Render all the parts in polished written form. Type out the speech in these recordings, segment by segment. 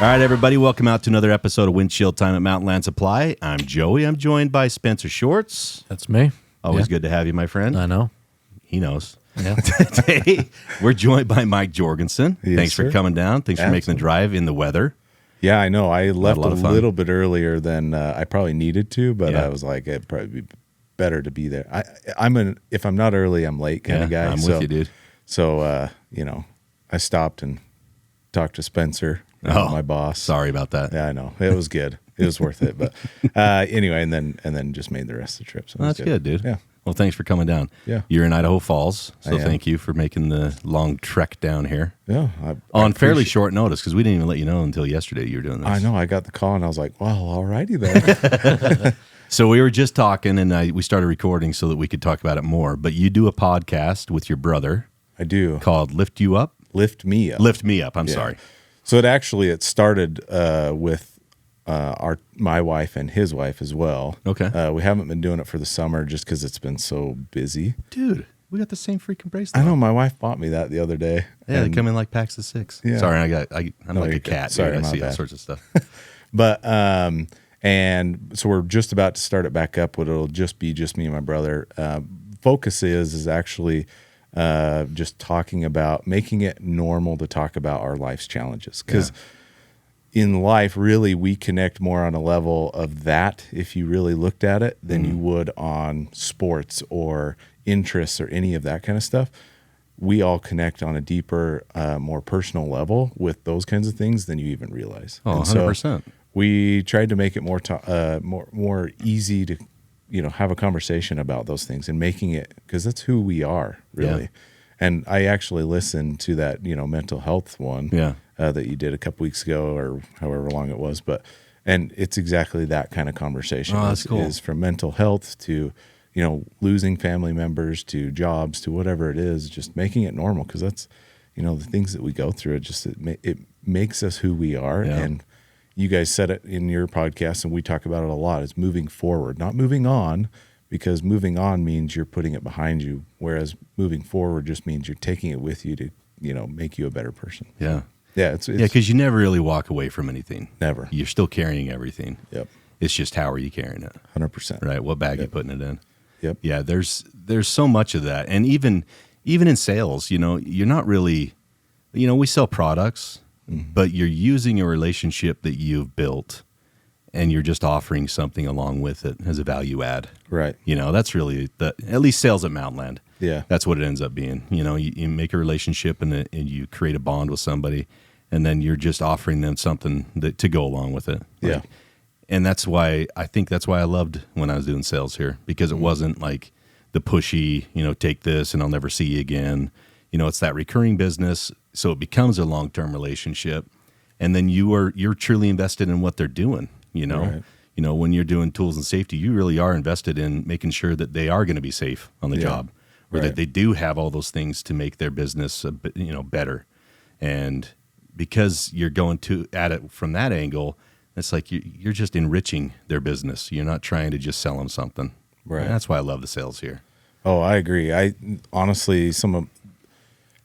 All right, everybody, welcome out to another episode of Windshield Time at Mountainland Supply. I'm Joey. I'm joined by Spencer Shorts. That's me. Always good to have you, my friend. I know. He knows. Yeah. Today, we're joined by Mike Jorgensen. Yes, Thanks sir. for coming down. Thanks for making the drive in the weather. Yeah, I know. I left a lot of fun. little bit earlier than I probably needed to, but Yeah. I was like, it'd probably be better to be there. If I'm not early, I'm late kind of guy. I'm with you, dude. So, I stopped and talked to Spencer, my boss. Sorry about that. Yeah, I know. It was good. It was worth it. But anyway, and then just made the rest of the trip. So it was That's good, dude. Yeah. Well, thanks for coming down. Yeah. You're in Idaho Falls, so I am. thank you for making the long trek down here. Yeah. On fairly appreciate- short notice, because we didn't even let you know until yesterday you were doing this. I know. I got the call and I was like, well, alrighty then. So we were just talking, and we started recording so that we could talk about it more. But you do a podcast with your brother I do. called Lift You Up? Lift Me Up. Lift Me Up, I'm Yeah. sorry. So it started with my wife and his wife as well. Okay. We haven't been doing it for the summer just because it's been so busy. Dude, we got the same freaking bracelet. I know my wife bought me that the other day. Yeah, they And- come in like packs of 6. Yeah. Sorry, I'm No, like you're a good. cat. Sorry, Dude. I my see all bad. sorts of stuff. But and so we're just about to start it back up. But it'll just be me and my brother. Focus is actually just talking about making it normal to talk about our life's challenges because. In life, really, we connect more on a level of that, if you really looked at it, than you would on sports or interests or any of that kind of stuff. We all connect on a deeper, more personal level with those kinds of things than you even realize. Oh, And so 100%. we tried to make it more easy to, have a conversation about those things and making it, because that's who we are, really. Yeah. And I actually listened to that, mental health one that you did a couple weeks ago or however long it was. And it's exactly that kind of conversation. Oh, that's cool. Is from mental health to, losing family members to jobs to whatever it is, just making it normal because that's, the things that we go through. It makes us who we are. Yeah. And you guys said it in your podcast, and we talk about it a lot. It's moving forward, not moving on. Because moving on means you're putting it behind you, whereas moving forward just means you're taking it with you to, make you a better person. Yeah. Yeah, it's Because you never really walk away from anything. never. You're still carrying everything. Yep, It's just how are you carrying it, 100%. right? What bag you Yep. putting it in? Yep. Yeah, there's so much of that. And even in sales, you're not really, we sell products, but you're using a relationship that you've built and you're just offering something along with it as a value add. Right. That's really at least sales at Mountainland. Yeah. That's what it ends up being. You make a relationship and you create a bond with somebody, and then you're just offering them something to go along with it. Yeah. And that's why I loved when I was doing sales here, because it wasn't like the pushy, take this and I'll never see you again. It's that recurring business, so it becomes a long-term relationship, and then you're truly invested in what they're doing. Right. When you're doing tools and safety, you really are invested in making sure that they are going to be safe on the job, or that Right. they do have all those things to make their business, better. And because you're going at it from that angle, it's like you're just enriching their business. You're not trying to just sell them something. Right. And that's why I love the sales here. Oh, I agree. I honestly,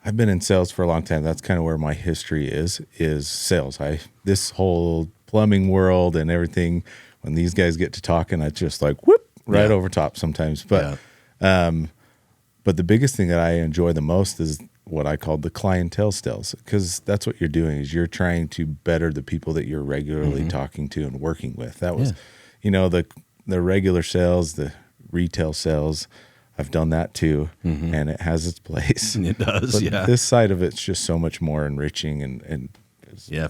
I've been in sales for a long time. That's kind of where my history is sales. This whole plumbing world and everything, when these guys get to talking, it's just like whoop right over top sometimes. But but the biggest thing that I enjoy the most is what I call the clientele sales, because that's what you're doing is you're trying to better the people that you're regularly talking to and working with. That was, the regular sales, the retail sales. I've done that too, and it has its place. It does, But yeah. this side of it's just so much more enriching and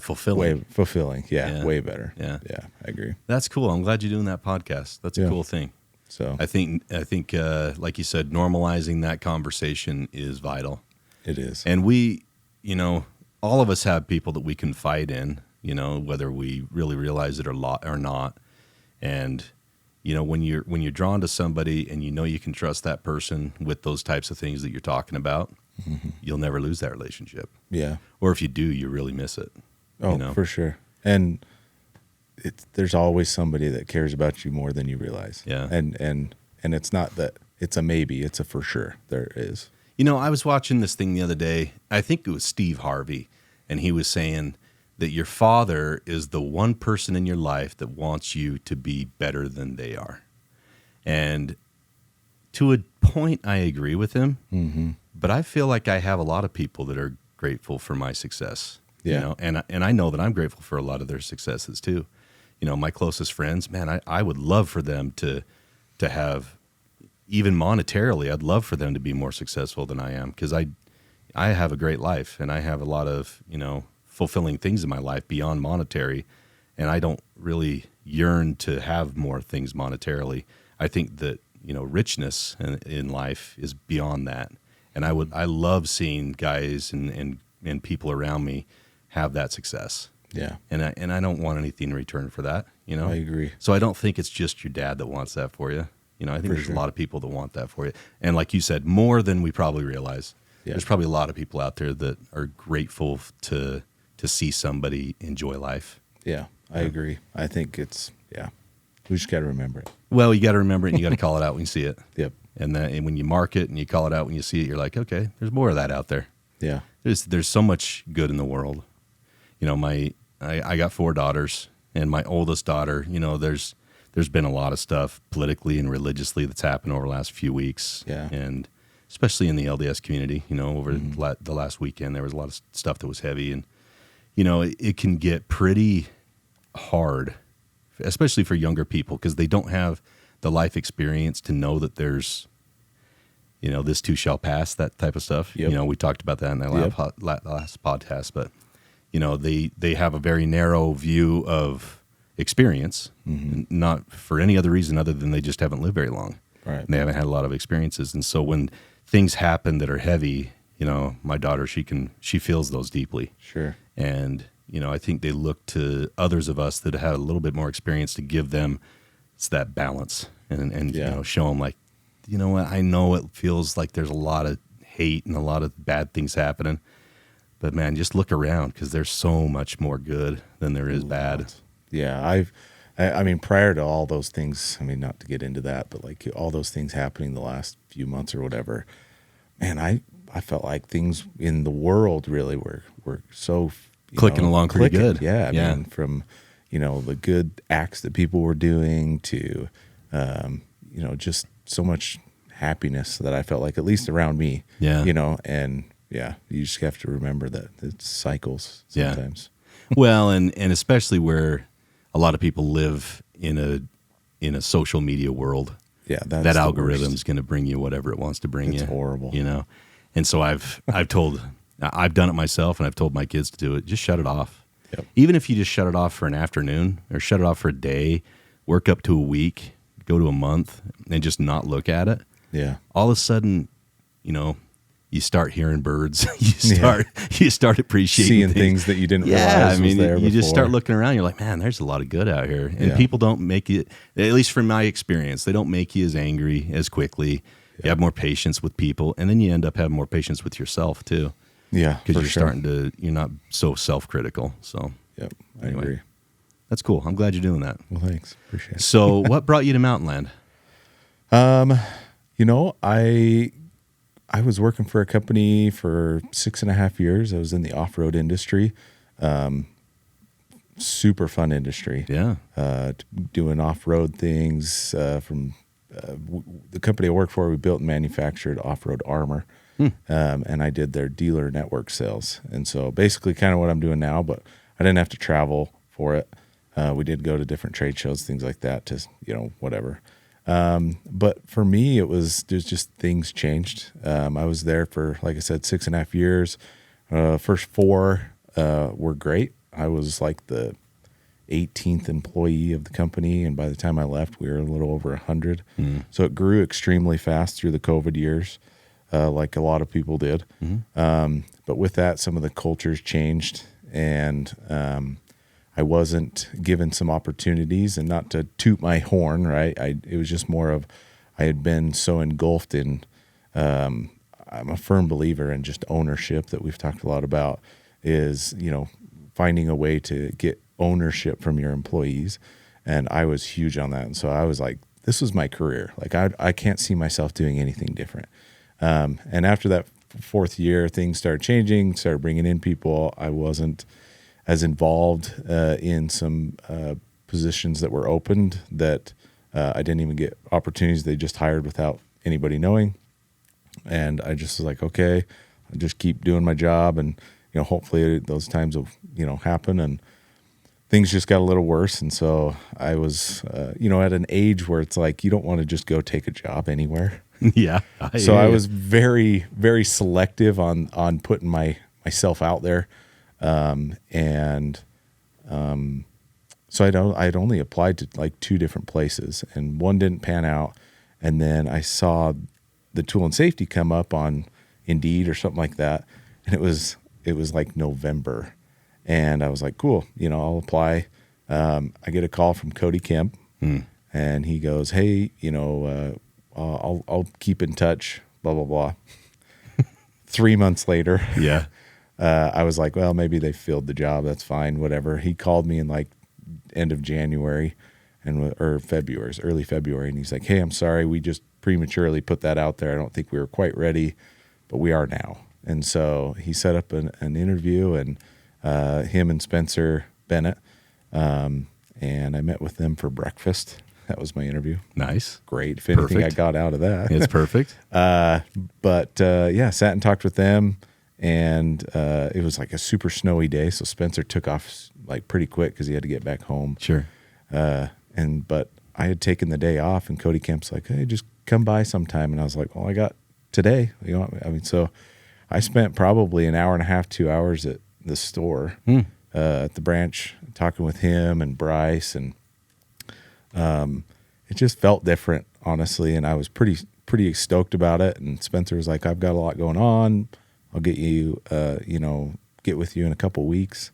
Fulfilling. way fulfilling. Yeah. Way better. Yeah. Yeah, I agree. That's cool. I'm glad you're doing that podcast. That's a Yeah. cool thing. So I think, like you said, normalizing that conversation is vital. it is. And we, all of us have people that we confide in, whether we really realize it or not. And, when you're drawn to somebody and you can trust that person with those types of things that you're talking about, you'll never lose that relationship. Yeah. Or if you do, you really miss it. Oh, for sure. And there's always somebody that cares about you more than you realize. Yeah. And it's not that it's a maybe, it's a for sure. There is. I was watching this thing the other day. I think it was Steve Harvey, and he was saying that your father is the one person in your life that wants you to be better than they are. And to a point, I agree with him, but I feel like I have a lot of people that are grateful for my success. Yeah. You know, and I know that I'm grateful for a lot of their successes too. You know, my closest friends, man, I would love for them to have, even monetarily, I'd love for them to be more successful than I am, because I have a great life and I have a lot of, you know, fulfilling things in my life beyond monetary, and I don't really yearn to have more things monetarily. I think that, you know, richness in life is beyond that, and I love seeing guys and people around me have that success. Yeah. And I don't want anything in return for that, you know? I agree. So I don't think it's just your dad that wants that for you. You know, I think there's a lot of people that want that for you. And like you said, more than we probably realize. Yeah. There's probably a lot of people out there that are grateful to see somebody enjoy life. Yeah, I agree. I think it's, we just got to remember it. Well, you got to remember it and you got to call it out when you see it. Yep. And when you mark it and you call it out when you see it, you're like, okay, there's more of that out there. Yeah. There's so much good in the world. You know, I got 4 daughters, and my oldest daughter, you know, there's been a lot of stuff politically and religiously that's happened over the last few weeks. Yeah. And especially in the LDS community, you know, over the last weekend, there was a lot of stuff that was heavy, and, you know, it can get pretty hard, especially for younger people, because they don't have the life experience to know that there's, you know, this too shall pass, that type of stuff. Yep. You know, we talked about that in that last podcast, but, you know, they have a very narrow view of experience, not for any other reason other than they just haven't lived very long. Right. And they haven't had a lot of experiences. And so when things happen that are heavy, you know, my daughter, she feels those deeply. Sure. And, you know, I think they look to others of us that have a little bit more experience to give them that balance and you know, show them, like, you know what, I know it feels like there's a lot of hate and a lot of bad things happening, but man, just look around, because there's so much more good than there is bad. Yeah. I mean, prior to all those things, I mean, not to get into that, but like all those things happening the last few months or whatever, man, I felt like things in the world really were so Clicking along pretty good. Yeah. I mean, from, you know, the good acts that people were doing to, you know, just so much happiness that I felt like, at least around me, you know, and you just have to remember that it's cycles sometimes. Well, and especially where a lot of people live in a social media world. Yeah, that algorithm's going to bring you whatever it wants to bring you. It's horrible. You know? And so I've done it myself, and I've told my kids to do it. Just shut it off. Yep. Even if you just shut it off for an afternoon, or shut it off for a day, work up to a week, go to a month, and just not look at it. Yeah. All of a sudden, you know, you start hearing birds. you start appreciating seeing things that you didn't realize. I mean, was there you just before. start looking around. You're like, man, there's a lot of good out here, and people don't make it. At least from my experience, they don't make you as angry as quickly. You have more patience with people, and then you end up having more patience with yourself too. Yeah, because you're not so self-critical. So, yep, I agree. That's cool. I'm glad you're doing that. Well, thanks. Appreciate it. So, what brought you to Mountainland? You know, I was working for a company for 6.5 years. I was in the off-road industry. Super fun industry. Yeah. Doing off-road things. From the company I worked for, we built and manufactured off-road armor. And I did their dealer network sales. And so basically kind of what I'm doing now, but I didn't have to travel for it. We did go to different trade shows, things like that, to, you know, whatever. But for me, there's just things changed. I was there for, like I said, 6.5 years. First 4 were great. I was like the 18th employee of the company, and by the time I left, we were a little over 100. So it grew extremely fast through the COVID years, like a lot of people did. But with that, some of the cultures changed, and I wasn't given some opportunities, and not to toot my horn, right? It was just more of, I had been so engulfed in, I'm a firm believer in just ownership that we've talked a lot about, is, you know, finding a way to get ownership from your employees. And I was huge on that. And so I was like, this was my career. Like I can't see myself doing anything different. And after that 4th year, things started changing, started bringing in people. I wasn't as involved in some positions that were opened that I didn't even get opportunities. They just hired without anybody knowing. And I just was like, okay, I'll just keep doing my job. And, hopefully those times will, happen. And things just got a little worse. And so I was, at an age where it's like, you don't want to just go take a job anywhere. Yeah. So I was very, very selective on putting myself out there. So I'd only applied to like 2 different places, and one didn't pan out. And then I saw the tool and safety come up on Indeed or something like that. And it was like November, and I was like, cool, I'll apply. I get a call from Cody Kemp, and he goes, hey, I'll keep in touch, blah, blah, blah. 3 months later, yeah, I was like, well, maybe they filled the job. That's fine, whatever. He called me in like end of January or February, early February. And he's like, hey, I'm sorry. We just prematurely put that out there. I don't think we were quite ready, but we are now. And so he set up an interview, and him and Spencer Bennett, and I met with them for breakfast. That was my interview. Nice. Great. If anything, perfect. I got out of that. It's perfect. Sat and talked with them, and it was like a super snowy day. So Spencer took off like pretty quick because he had to get back home. Sure. But I had taken the day off, and Cody Kemp's like, hey, just come by sometime. And I was like, well, I got today. So I spent probably an hour and a half, 2 hours at the store, at the branch, talking with him and Bryce, and it just felt different, honestly. And I was pretty stoked about it. And Spencer was like, I've got a lot going on. I'll get you, get with you in a couple weeks.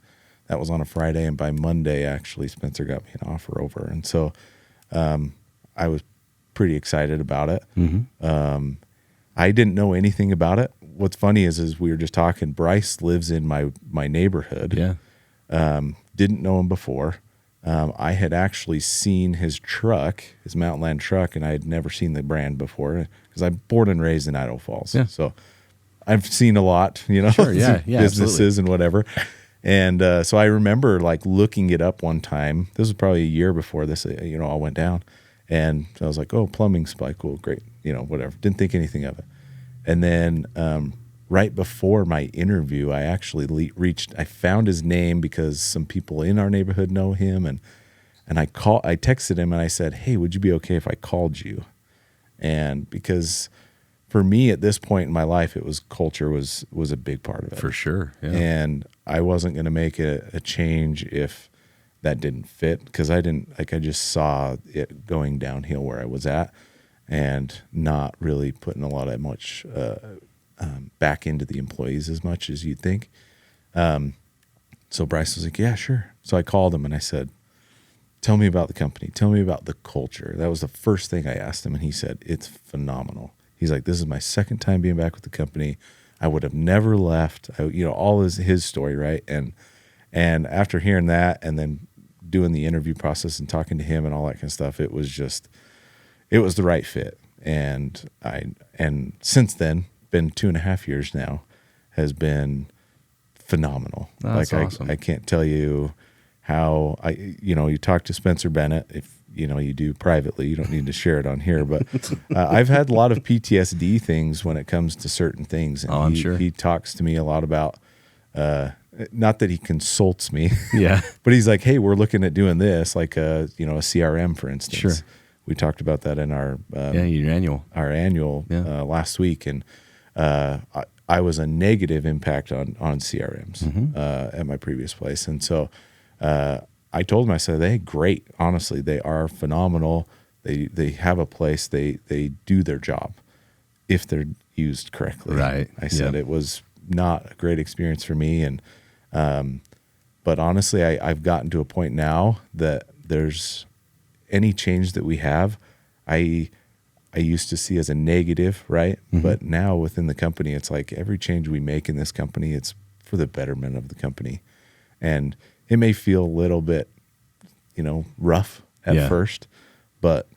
That was on a Friday. And by Monday, actually, Spencer got me an offer over. And so I was pretty excited about it. Mm-hmm. I didn't know anything about it. What's funny is we were just talking, Bryce lives in my neighborhood. Yeah. Didn't know him before. I had actually seen his truck, his Mountainland truck, and I had never seen the brand before because I'm born and raised in Idaho Falls. Yeah. So I've seen a lot, sure, yeah, businesses absolutely. And whatever. And so I remember like looking it up one time. This was probably a year before this, all went down. And I was like, oh, plumbing supply, cool, great, whatever. Didn't think anything of it. And then right before my interview, I actually I found his name because some people in our neighborhood know him. And I texted him and I said, hey, would you be okay if I called you? And because for me at this point in my life, culture was a big part of it. For sure. Yeah. And I wasn't going to make a change if that didn't fit, because I just saw it going downhill where I was at and not really putting a lot of much back into the employees as much as you'd think. So Bryce was like, yeah, sure. So I called him and I said, tell me about the company. Tell me about the culture. That was the first thing I asked him. And he said, it's phenomenal. He's like, this is my second time being back with the company. I would have never left. All is his story, right? And after hearing that and then doing the interview process and talking to him and all that kind of stuff, it was the right fit. And since then, been 2.5 years now, has been phenomenal. That's awesome. I can't tell you how you talk to Spencer Bennett, if you do privately, you don't need to share it on here, but I've had a lot of PTSD things when it comes to certain things. And I'm sure. He talks to me a lot about, not that he consults me, yeah, but he's like, hey, we're looking at doing this, like a CRM, for instance. Sure. We talked about that in our your annual last week, and I was a negative impact on CRMs at my previous place, and so I told him, I said, hey, great, honestly, they are phenomenal. They have a place. They do their job if they're used correctly. Right. I said it was not a great experience for me, and but honestly, I've gotten to a point now that there's any change that we have, I used to see as a negative, right? Mm-hmm. But now within the company, it's like every change we make in this company, it's for the betterment of the company. And it may feel a little bit, rough at first, but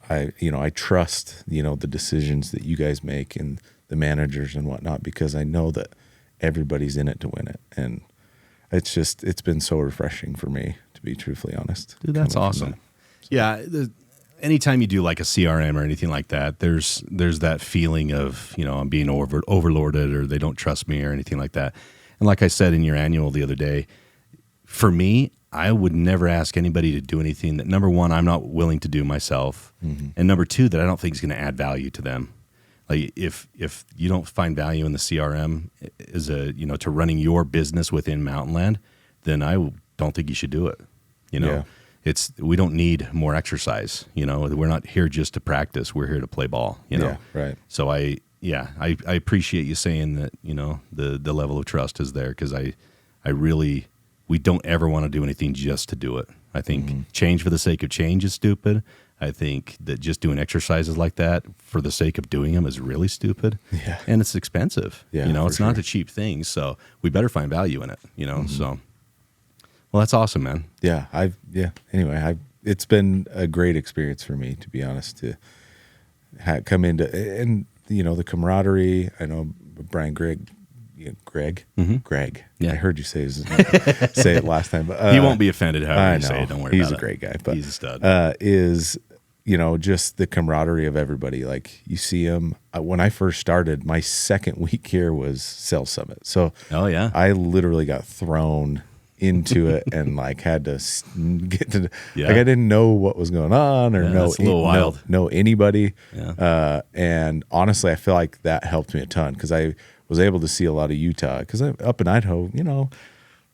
I trust, the decisions that you guys make and the managers and whatnot, because I know that everybody's in it to win it. And it's been so refreshing for me, to be truthfully honest. Dude, that's awesome. Yeah. Anytime you do like a CRM or anything like that, there's that feeling of, I'm being overlorded, or they don't trust me or anything like that. And like I said in your annual the other day, for me, I would never ask anybody to do anything that, number one, I'm not willing to do myself. Mm-hmm. And number two, that I don't think is going to add value to them. Like if you don't find value in the CRM as to running your business within Mountainland, then I don't think you should do it. We don't need more exercise. We're not here just to practice. We're here to play ball. Yeah, right. So I appreciate you saying that. The level of trust is there, because we don't ever want to do anything just to do it. I think change for the sake of change is stupid. I think that just doing exercises like that for the sake of doing them is really stupid. Yeah. And it's expensive. Yeah, it's not a cheap thing. So we better find value in it, So, well, that's awesome, man. Yeah. Anyway, it's been a great experience for me, to be honest, to come into, and, the camaraderie. I know Brian Greg. Greg. Yeah. I heard you say it last time. But, he won't be offended however you say it. Don't worry about it. He's a great guy. But, he's a stud. Just the camaraderie of everybody. Like, you see him. When I first started, my second week here was Sales Summit. So I literally got thrown into it and like had to get to, like, I didn't know what was going on or know anybody. Yeah. And honestly, I feel like that helped me a ton, because I was able to see a lot of Utah, because up in Idaho,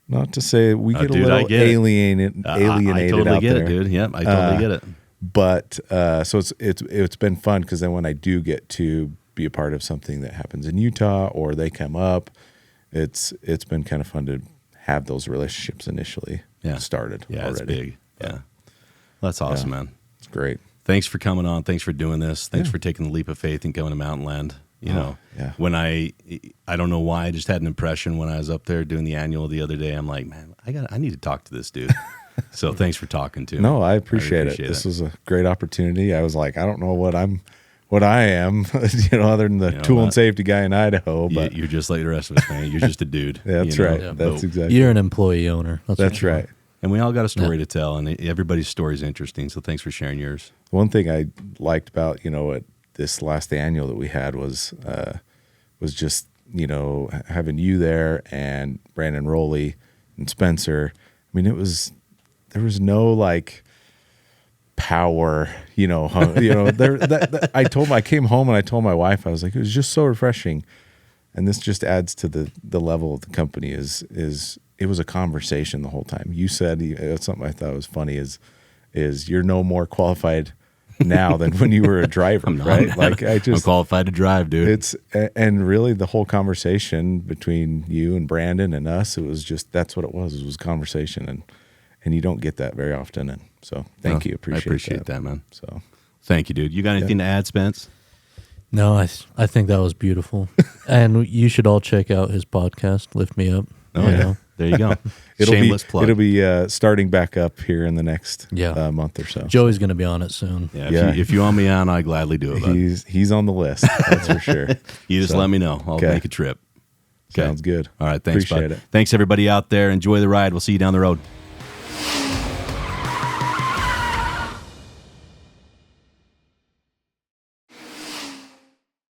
not to say we get a little alienated I totally out get there. it, dude. Yep, I totally get it. But so it's been fun, because then when I do get to be a part of something that happens in Utah, or they come up, it's been kind of fun to have those relationships initially started. Yeah, already. it's big. Yeah, that's awesome, man. It's great. Thanks for coming on. Thanks for doing this. Thanks for taking the leap of faith and coming to Mountainland. When I don't know why, I just had an impression when I was up there doing the annual the other day. I'm like, man, I need to talk to this dude. So thanks for talking to me. No, I appreciate it. This was a great opportunity. I was like, I don't know what I am, other than the tool and safety guy in Idaho. But you're just like the rest of us, man. You're just a dude. That's right. Yeah, that's exactly. You're an employee owner. That's right. And we all got a story to tell, and everybody's story is interesting. So thanks for sharing yours. One thing I liked about this last annual that we had was just having you there, and Brandon Rowley and Spencer. I mean, there was no like power, I came home and I told my wife, I was like, it was just so refreshing. And this just adds to the level of the company is it was a conversation the whole time. You said, something I thought was funny is you're no more qualified now than when you were a driver, right? Like I'm qualified to drive, dude. And really the whole conversation between you and Brandon and us, it was just, that's what it was. It was conversation, and you don't get that very often. And so thank you. I appreciate that, man. So thank you, dude. You got anything to add, Spence? No, I think that was beautiful. And you should all check out his podcast, Lift Me Up. Oh, yeah. There you go. Shameless plug. It'll be starting back up here in the next month or so. Joey's going to be on it soon. Yeah. If you want me on, I'd gladly do it. Bud. He's on the list. That's for sure. You just let me know. I'll make a trip. Okay. Sounds good. All right. Thanks, Appreciate bud. it. Thanks, everybody out there. Enjoy the ride. We'll see you down the road.